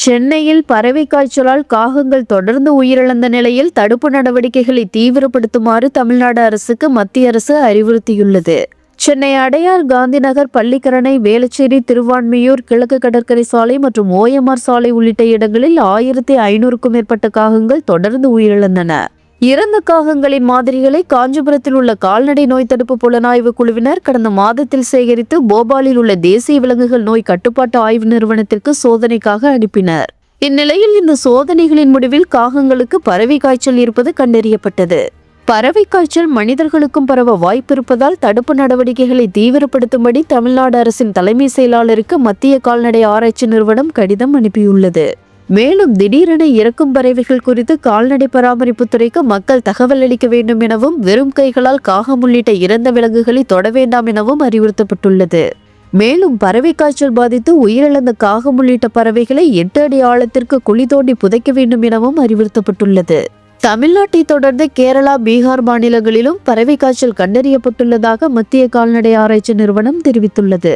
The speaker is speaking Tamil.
சென்னையில் பறவை காய்ச்சலால் காகங்கள் தொடர்ந்து உயிரிழந்த நிலையில் தடுப்பு நடவடிக்கைகளை தீவிரப்படுத்துமாறு தமிழ்நாடு அரசுக்கு மத்திய அரசு அறிவுறுத்தியுள்ளது. சென்னை அடையார், காந்திநகர், பள்ளிக்கரணை, வேளச்சேரி, திருவான்மியூர், கிழக்கு கடற்கரை சாலை மற்றும் OMR சாலை உள்ளிட்ட இடங்களில் 1500க்கும் மேற்பட்ட காகங்கள் தொடர்ந்து உயிரிழந்தன. இறந்த காகங்களின் மாதிரிகளை காஞ்சிபுரத்தில் உள்ள கால்நடை நோய் தடுப்பு புலனாய்வு குழுவினர் கடந்த மாதத்தில் சேகரித்து போபாலில் உள்ள தேசிய விலங்குகள் நோய் கட்டுப்பாட்டு ஆய்வு நிறுவனத்திற்கு சோதனைக்காக அனுப்பினர். இந்நிலையில் இந்த சோதனைகளின் முடிவில் காகங்களுக்கு பறவை காய்ச்சல் இருப்பது கண்டறியப்பட்டது. பறவை காய்ச்சல் மனிதர்களுக்கும் பரவ வாய்ப்பிருப்பதால் தடுப்பு நடவடிக்கைகளை தீவிரப்படுத்தும்படி தமிழ்நாடு அரசின் தலைமை செயலாளருக்கு மத்திய கால்நடை ஆராய்ச்சி நிறுவனம் கடிதம் அனுப்பியுள்ளது. மேலும் திடீரென இறக்கும் பறவைகள் குறித்து கால்நடை பராமரிப்பு துறைக்கு மக்கள் தகவல் அளிக்க வேண்டும் எனவும், வெறும் கைகளால் காகம் உள்ளிட்ட இறந்த விலங்குகளை தொட வேண்டாம் எனவும் அறிவுறுத்தப்பட்டுள்ளது. மேலும் பறவை காய்ச்சல் பாதித்து உயிரிழந்த காகம் உள்ளிட்ட பறவைகளை 8 அடி ஆழத்திற்கு குழி தோண்டி புதைக்க வேண்டும் எனவும் அறிவுறுத்தப்பட்டுள்ளது. தமிழ்நாட்டை தொடர்ந்து கேரளா, பீகார் மாநிலங்களிலும் பறவை காய்ச்சல் கண்டறியப்பட்டுள்ளதாக மத்திய கால்நடை ஆராய்ச்சி நிறுவனம் தெரிவித்துள்ளது.